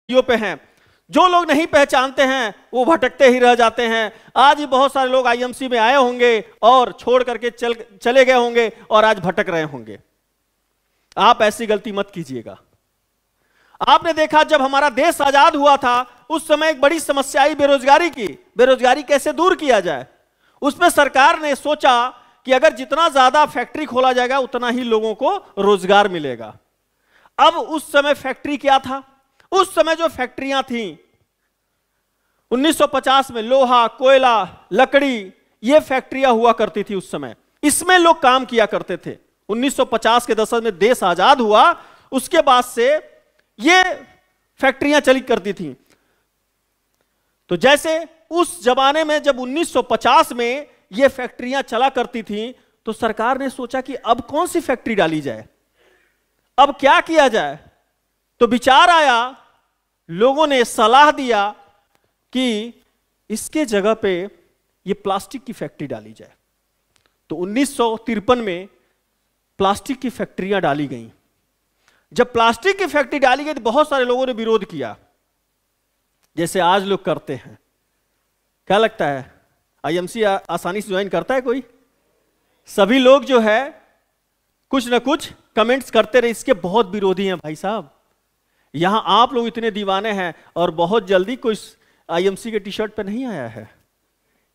पे हैं। जो लोग नहीं पहचानते हैं वो भटकते ही रह जाते हैं। आज ही बहुत सारे लोग आईएमसी में आए होंगे और छोड़ करके चले गए होंगे और आज भटक रहे होंगे। आप ऐसी गलती मत कीजिएगा। आपने देखा जब हमारा देश आजाद हुआ था उस समय एक बड़ी समस्या आई बेरोजगारी की। बेरोजगारी कैसे दूर किया जाए, उसमें सरकार ने सोचा कि अगर जितना ज्यादा फैक्ट्री खोला जाएगा उतना ही लोगों को रोजगार मिलेगा। अब उस समय फैक्ट्री क्या था? उस समय जो फैक्ट्रियां थी 1950 में लोहा, कोयला, लकड़ी, ये फैक्ट्रियां हुआ करती थी उस समय। इसमें लोग काम किया करते थे। 1950 के दशक में देश आजाद हुआ, उसके बाद से ये फैक्ट्रियां चली करती थी। तो जैसे उस जमाने में जब 1950 में ये फैक्ट्रियां चला करती थी तो सरकार ने सोचा कि अब कौन सी फैक्ट्री डाली जाए, अब क्या किया जाए। तो विचार आया, लोगों ने सलाह दिया कि इसके जगह पे ये प्लास्टिक की फैक्ट्री डाली जाए। तो 1953 में प्लास्टिक की फैक्ट्रियां डाली गईं। जब प्लास्टिक की फैक्ट्री डाली गई तो बहुत सारे लोगों ने विरोध किया, जैसे आज लोग करते हैं। क्या लगता है आईएमसी आसानी से ज्वाइन करता है कोई? सभी लोग जो है कुछ ना कुछ कमेंट्स करते रहे, इसके बहुत विरोधी हैं भाई साहब। यहां आप लोग इतने दीवाने हैं और बहुत जल्दी कोई आईएमसी के टी शर्ट पे नहीं आया है,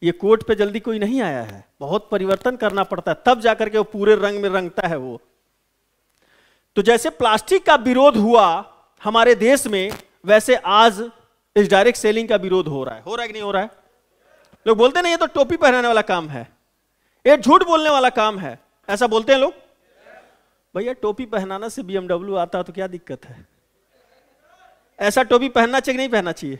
ये कोट पे जल्दी कोई नहीं आया है। बहुत परिवर्तन करना पड़ता है तब जाकर के वो पूरे रंग में रंगता है वो। तो जैसे प्लास्टिक का विरोध हुआ हमारे देश में, वैसे आज इस डायरेक्ट सेलिंग का विरोध हो रहा है कि नहीं हो रहा है? लोग बोलते नहीं ये तो टोपी पहनाने वाला काम है, ये झूठ बोलने वाला काम है, ऐसा बोलते हैं लोग। भैया टोपी पहनाना से BMW आता तो क्या दिक्कत है? ऐसा टोपी पहनना चाहिए नहीं पहनना चाहिए?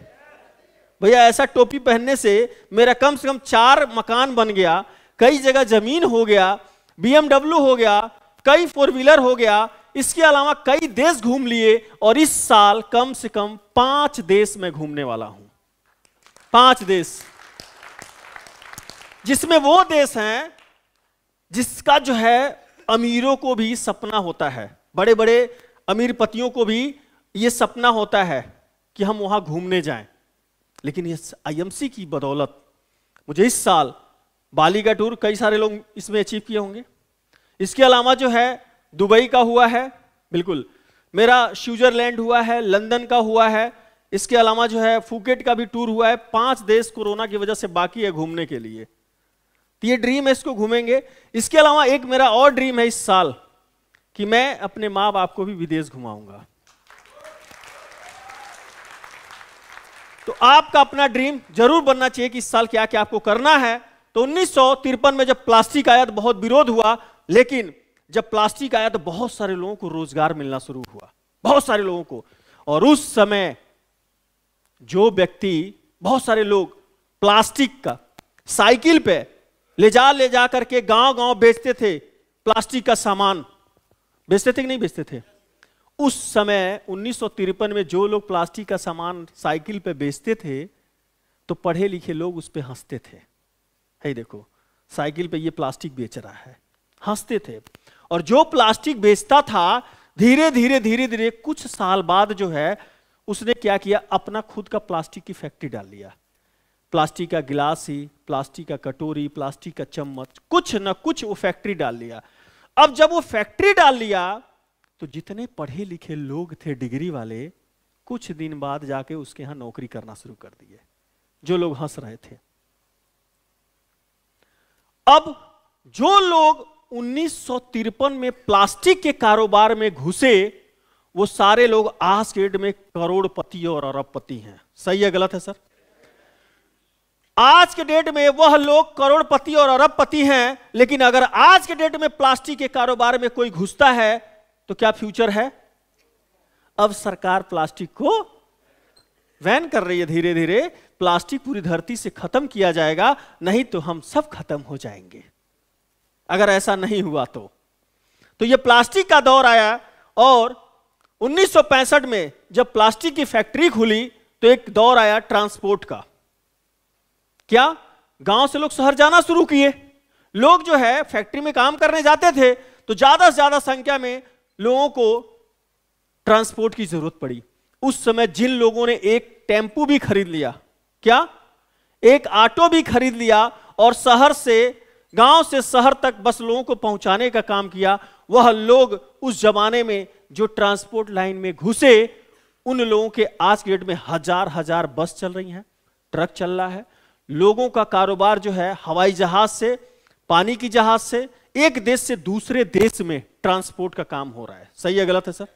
भैया ऐसा टोपी पहनने से मेरा कम से कम 4 मकान बन गया, कई जगह जमीन हो गया, BMW हो गया, कई 4 व्हीलर हो गया, इसके अलावा कई देश घूम लिए और इस साल कम से कम 5 देश में घूमने वाला हूं। 5 देश, जिसमें वो देश हैं जिसका जो है अमीरों को भी सपना होता है, बड़े बड़े अमीर पतियों को भी ये सपना होता है कि हम वहां घूमने जाएं। लेकिन इस आईएमसी की बदौलत मुझे इस साल बाली का टूर कई सारे लोग इसमें अचीव किए होंगे। इसके अलावा जो है दुबई का हुआ है, बिल्कुल मेरा स्विट्जरलैंड हुआ है, लंदन का हुआ है, इसके अलावा जो है फुकेट का भी टूर हुआ है। 5 देश कोरोना की वजह से बाकी है घूमने के लिए, तो ये ड्रीम है, इसको घूमेंगे। इसके अलावा एक मेरा और ड्रीम है इस साल कि मैं अपने माँ बाप को भी विदेश घुमाऊंगा। तो आपका अपना ड्रीम जरूर बनना चाहिए कि इस साल क्या क्या आपको करना है। तो 1953 में जब प्लास्टिक आया तो बहुत विरोध हुआ, लेकिन जब प्लास्टिक आया तो बहुत सारे लोगों को रोजगार मिलना शुरू हुआ, बहुत सारे लोगों को। और उस समय जो व्यक्ति, बहुत सारे लोग प्लास्टिक का साइकिल पे ले जा करके गांव गांव बेचते थे, प्लास्टिक का सामान बेचते थे कि नहीं बेचते थे? उस समय 1953 में जो लोग प्लास्टिक का सामान साइकिल पे बेचते थे तो पढ़े लिखे लोग उस पे हंसते थे। हे देखो साइकिल पे ये प्लास्टिक बेच रहा है, हंसते थे। और जो प्लास्टिक बेचता था धीरे धीरे कुछ साल बाद जो है उसने क्या किया, अपना खुद का प्लास्टिक की फैक्ट्री डाल लिया। प्लास्टिक का गिलास ही, प्लास्टिक का कटोरी, प्लास्टिक का चम्मच, कुछ ना कुछ वो फैक्ट्री डाल लिया। अब जब वो फैक्ट्री डाल लिया तो जितने पढ़े लिखे लोग थे डिग्री वाले, कुछ दिन बाद जाके उसके यहां नौकरी करना शुरू कर दिए, जो लोग हंस रहे थे। अब जो लोग 1953 में प्लास्टिक के कारोबार में घुसे वो सारे लोग आज के डेट में करोड़पति और अरबपति हैं। सही है गलत है सर? आज के डेट में वह लोग करोड़पति और अरबपति हैं, लेकिन अगर आज के डेट में प्लास्टिक के कारोबार में कोई घुसता है तो क्या फ्यूचर है? अब सरकार प्लास्टिक को बैन कर रही है, धीरे धीरे प्लास्टिक पूरी धरती से खत्म किया जाएगा, नहीं तो हम सब खत्म हो जाएंगे अगर ऐसा नहीं हुआ तो ये प्लास्टिक का दौर आया। और 1965 में जब प्लास्टिक की फैक्ट्री खुली तो एक दौर आया ट्रांसपोर्ट का। क्या गांव से लोग शहर जाना शुरू किए, लोग जो है फैक्ट्री में काम करने जाते थे तो ज्यादा से ज्यादा संख्या में लोगों को ट्रांसपोर्ट की जरूरत पड़ी। उस समय जिन लोगों ने एक टेम्पू भी खरीद लिया, क्या एक ऑटो भी खरीद लिया और शहर से, गांव से शहर तक बस लोगों को पहुंचाने का काम किया, वह लोग उस जमाने में जो ट्रांसपोर्ट लाइन में घुसे, उन लोगों के आज के डेट में हजार हजार बस चल रही हैं, ट्रक चल रहा है। लोगों का कारोबार जो है हवाई जहाज से, पानी की जहाज से, एक देश से दूसरे देश में ट्रांसपोर्ट का काम हो रहा है। सही है गलत है सर?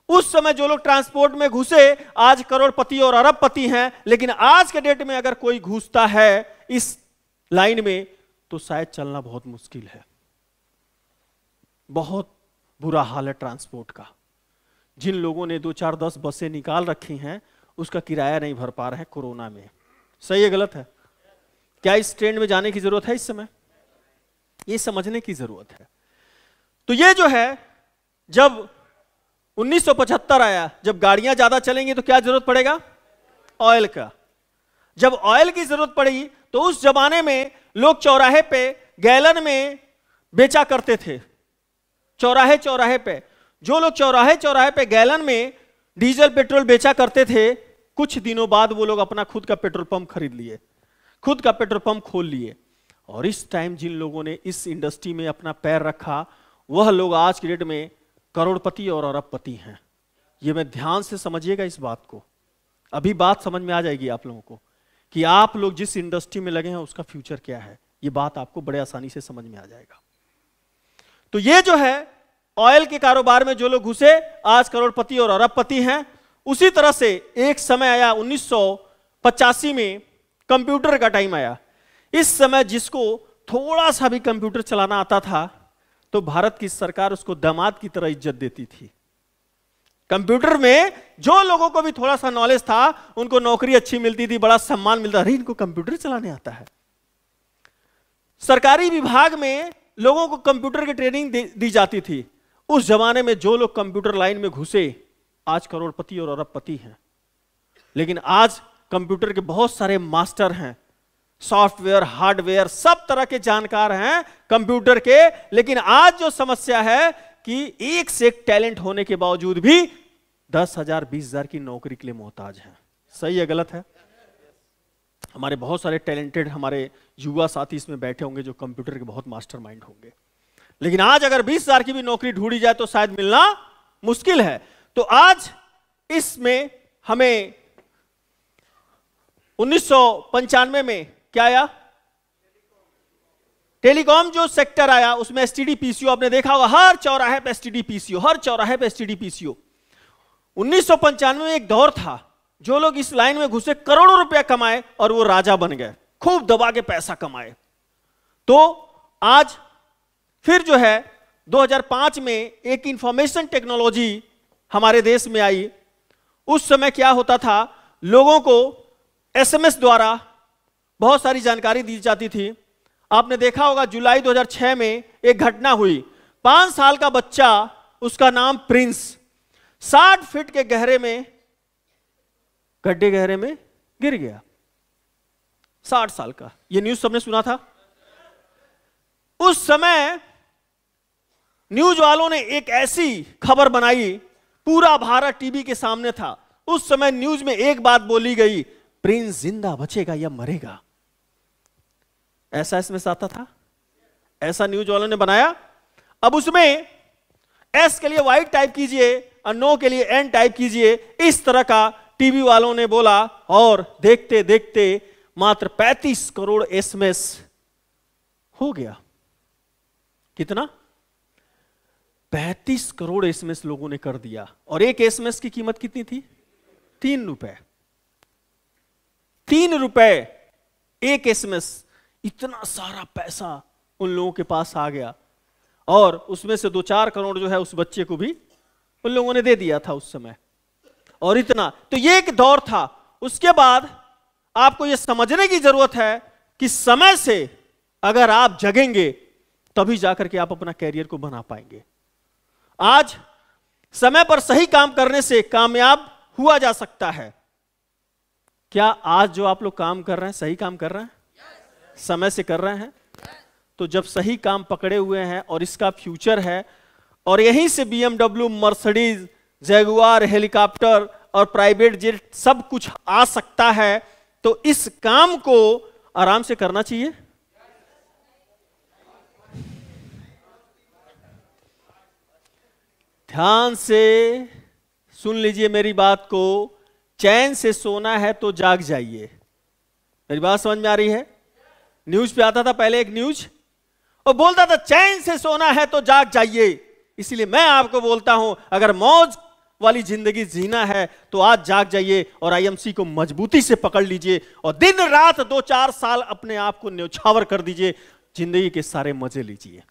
उस समय जो लोग ट्रांसपोर्ट में घुसे आज करोड़पति और अरबपति हैं, लेकिन आज के डेट में अगर कोई घुसता है इस लाइन में तो शायद चलना बहुत मुश्किल है। बहुत बुरा हाल है ट्रांसपोर्ट का। जिन लोगों ने 2, 4, 10 बसें निकाल रखी हैं उसका किराया नहीं भर पा रहे हैं कोरोना में। सही है गलत है? क्या इस ट्रेंड में जाने की जरूरत है इस समय? ये समझने की जरूरत है। तो ये जो है, जब 1975 आया, जब गाड़ियां ज्यादा चलेंगी तो क्या जरूरत पड़ेगा? ऑयल का। जब ऑयल की जरूरत पड़ी तो उस जमाने में लोग चौराहे पे गैलन में बेचा करते थे। चौराहे चौराहे पे जो लोग चौराहे पे गैलन में डीजल पेट्रोल बेचा करते थे, कुछ दिनों बाद वो लोग अपना खुद का पेट्रोल पंप खरीद लिए, खुद का पेट्रोल पंप खोल लिए। और इस टाइम जिन लोगों ने इस इंडस्ट्री में अपना पैर रखा, वह लोग आज की डेट में करोड़पति और अरबपति हैं। ये मैं ध्यान से समझिएगा इस बात को, अभी बात समझ में आ जाएगी आप लोगों को कि आप लोग जिस इंडस्ट्री में लगे हैं उसका फ्यूचर क्या है। ये बात आपको बड़े आसानी से समझ में आ जाएगा। तो ये जो है ऑयल के कारोबार में जो लोग घुसे आज करोड़पति और अरबपति हैं। उसी तरह से एक समय आया 1985 में, कंप्यूटर का टाइम आया। इस समय जिसको थोड़ा सा भी कंप्यूटर चलाना आता था तो भारत की सरकार उसको दामाद की तरह इज्जत देती थी। कंप्यूटर में जो लोगों को भी थोड़ा सा नॉलेज था उनको नौकरी अच्छी मिलती थी, बड़ा सम्मान मिलता। अरे इनको कंप्यूटर चलाने आता है। सरकारी विभाग में लोगों को कंप्यूटर की ट्रेनिंग दी जाती थी। उस जमाने में जो लोग कंप्यूटर लाइन में घुसे आज करोड़पति और अरबपति हैं। लेकिन आज कंप्यूटर के बहुत सारे मास्टर हैं, सॉफ्टवेयर, हार्डवेयर, सब तरह के जानकार हैं कंप्यूटर के। लेकिन आज जो समस्या है कि एक से एक टैलेंट होने के बावजूद भी 10,000 20,000 की नौकरी के लिए मोहताज हैं। सही है गलत है? हमारे बहुत सारे टैलेंटेड हमारे युवा साथी इसमें बैठे होंगे जो कंप्यूटर के बहुत मास्टरमाइंड होंगे, लेकिन आज अगर 20,000 की भी नौकरी ढूंढी जाए तो शायद मिलना मुश्किल है। तो आज इसमें हमें 1995 में क्या आया? टेलीकॉम जो सेक्टर आया उसमें एसटीडी पीसीओ आपने देखा होगा, हर चौराहे पे एसटीडी पीसीओ, हर चौराहे पे एसटीडी पीसीओ। 1995 में एक दौर था, जो लोग इस लाइन में घुसे करोड़ों रुपया कमाए और वो राजा बन गए, खूब दबा के पैसा कमाए। तो आज फिर जो है 2005 में एक इंफॉर्मेशन टेक्नोलॉजी हमारे देश में आई। उस समय क्या होता था, लोगों को एसएमएस द्वारा बहुत सारी जानकारी दी जाती थी। आपने देखा होगा जुलाई 2006 में एक घटना हुई, 5 साल का बच्चा, उसका नाम प्रिंस, 60 फीट के गहरे में, गड्ढे गहरे में गिर गया। 60 साल का, यह न्यूज सबने सुना था। उस समय न्यूज वालों ने एक ऐसी खबर बनाई, पूरा भारत टीवी के सामने था। उस समय न्यूज में एक बात बोली गई, प्रिंस जिंदा बचेगा या मरेगा। ऐसा इसमें आता था, ऐसा न्यूज वालों ने बनाया। अब उसमें एस के लिए वाई टाइप कीजिए और नो के लिए एन टाइप कीजिए, इस तरह का टीवी वालों ने बोला। और देखते देखते मात्र 35 करोड़ एसएमएस हो गया। कितना? 35 करोड़ एसएमएस लोगों ने कर दिया। और एक एसएमएस की कीमत कितनी थी? 3 रुपए। 3 रुपए एक एसएमएस। इतना सारा पैसा उन लोगों के पास आ गया और उसमें से 2-4 करोड़ जो है उस बच्चे को भी उन लोगों ने दे दिया था उस समय। और इतना, तो ये एक दौर था। उसके बाद आपको यह समझने की जरूरत है कि समय से अगर आप जगेंगे तभी जाकर के आप अपना कैरियर को बना पाएंगे। आज समय पर सही काम करने से कामयाब हुआ जा सकता है। क्या आज जो आप लोग काम कर रहे हैं सही काम कर रहे हैं? समय से कर रहे हैं? तो जब सही काम पकड़े हुए हैं और इसका फ्यूचर है, और यहीं से BMW, मर्सिडीज, जैगुआर, हेलीकॉप्टर और प्राइवेट जेट सब कुछ आ सकता है, तो इस काम को आराम से करना चाहिए। ध्यान से सुन लीजिए मेरी बात को। चैन से सोना है तो जाग जाइए। मेरी बात समझ में आ रही है? न्यूज पे आता था पहले एक न्यूज, और बोलता था चैन से सोना है तो जाग जाइए। इसलिए मैं आपको बोलता हूं, अगर मौज वाली जिंदगी जीना है तो आज जाग जाइए और आईएमसी को मजबूती से पकड़ लीजिए और दिन रात 2-4 साल अपने आप को न्यौछावर कर दीजिए, जिंदगी के सारे मजे लीजिए।